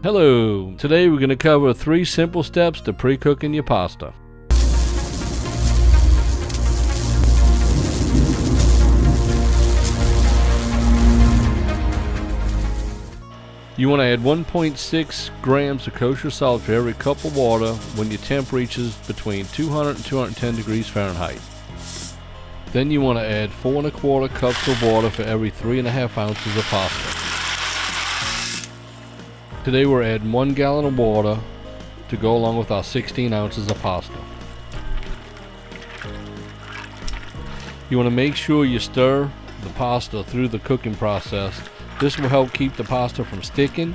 Hello, today we're going to cover 3 simple steps to pre-cooking your pasta. You want to add 1.6 grams of kosher salt for every cup of water when your temp reaches between 200 and 210 degrees Fahrenheit. Then you want to add 4 1/4 cups of water for every 3.5 ounces of pasta. Today we're adding 1 gallon of water to go along with our 16 ounces of pasta. You want to make sure you stir the pasta through the cooking process. This will help keep the pasta from sticking,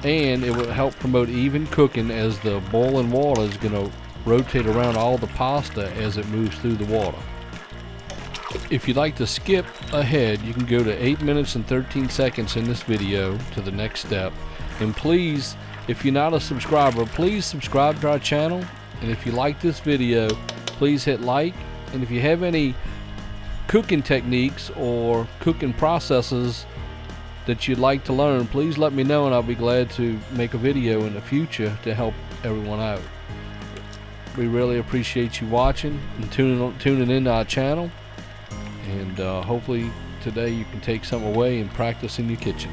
and it will help promote even cooking as the boiling water is going to rotate around all the pasta as it moves through the water. If you'd like to skip ahead, you can go to 8 minutes and 13 seconds in this video to the next step. And please, if you're not a subscriber, please subscribe to our channel. And if you like this video, please hit like. And if you have any cooking techniques or cooking processes that you'd like to learn, please let me know and I'll be glad to make a video in the future to help everyone out. We really appreciate you watching and tuning into our channel. And hopefully today you can take some away and practice in your kitchen.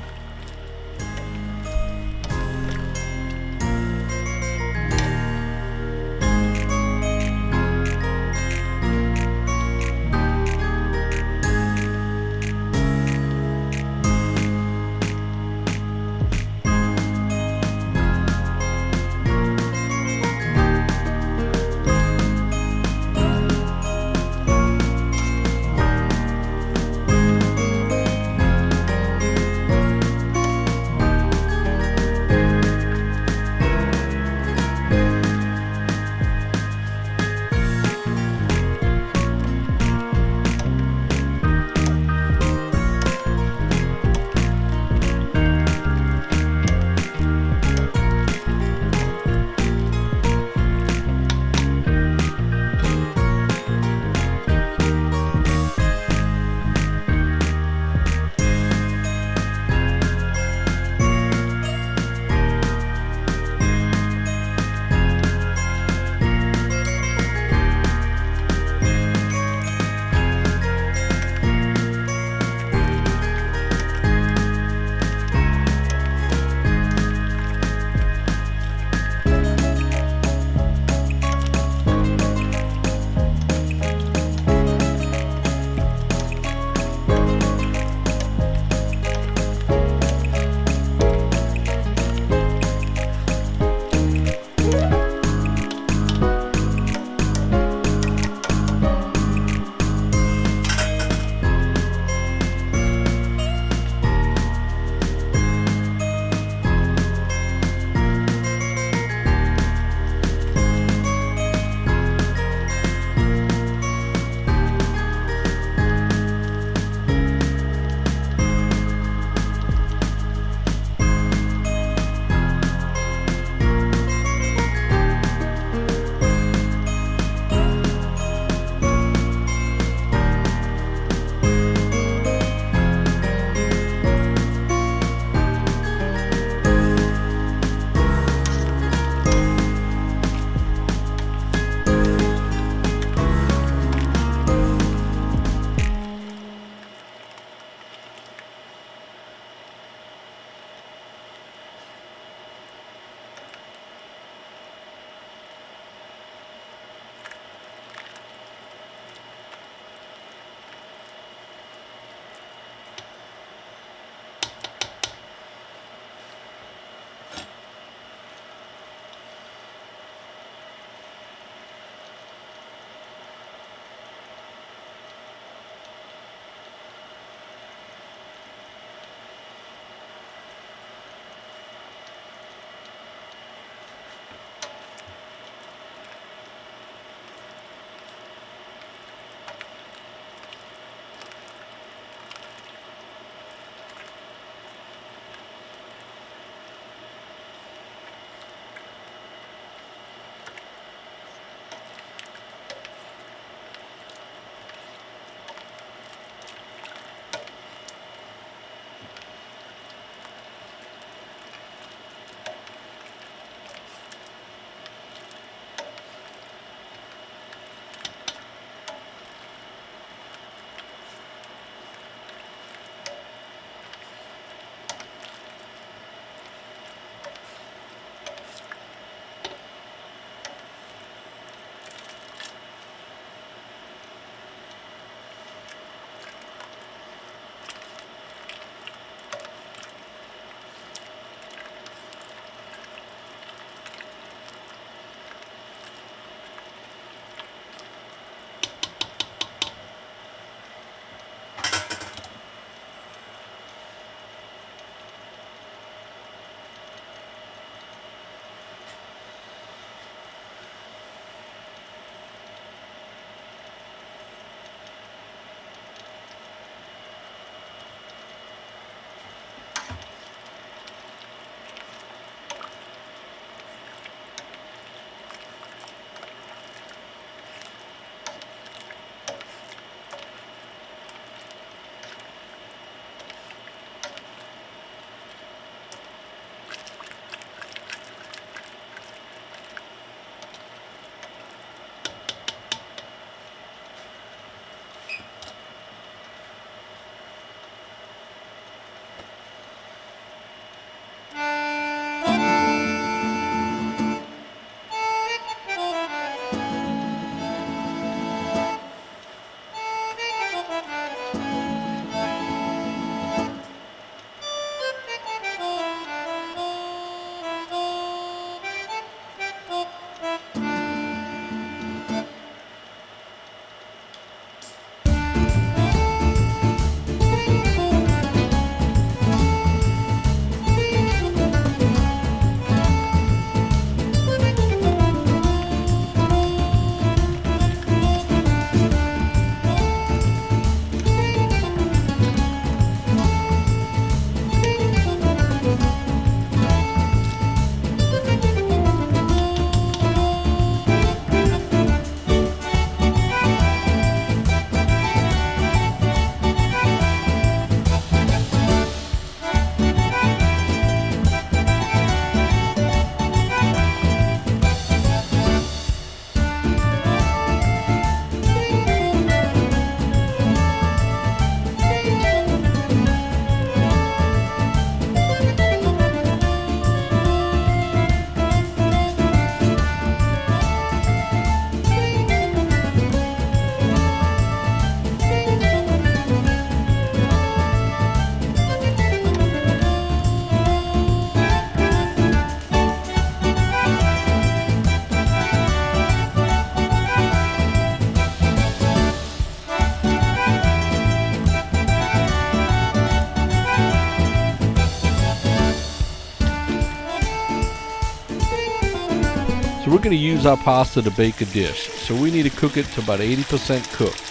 So we're going to use our pasta to bake a dish. So we need to cook it to about 80% cooked.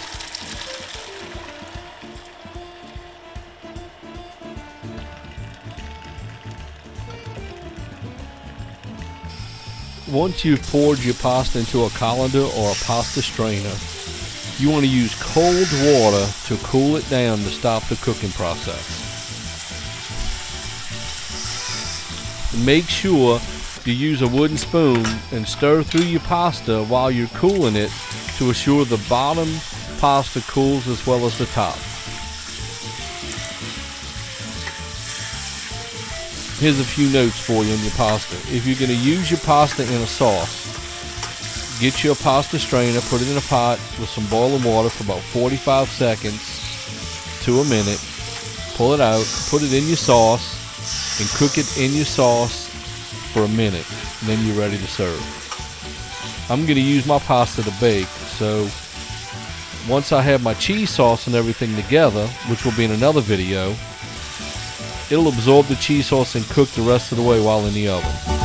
Once you've poured your pasta into a colander or a pasta strainer, you want to use cold water to cool it down to stop the cooking process. Make sure you use a wooden spoon and stir through your pasta while you're cooling it to assure the bottom pasta cools as well as the top. Here's a few notes for you on your pasta. If you're going to use your pasta in a sauce, get your pasta strainer, put it in a pot with some boiling water for about 45 seconds to a minute. Pull it out, put it in your sauce, and cook it in your sauce for a minute. And then you're ready to serve. I'm going to use my pasta to bake, so once I have my cheese sauce and everything together, which will be in another video, it'll absorb the cheese sauce and cook the rest of the way while in the oven.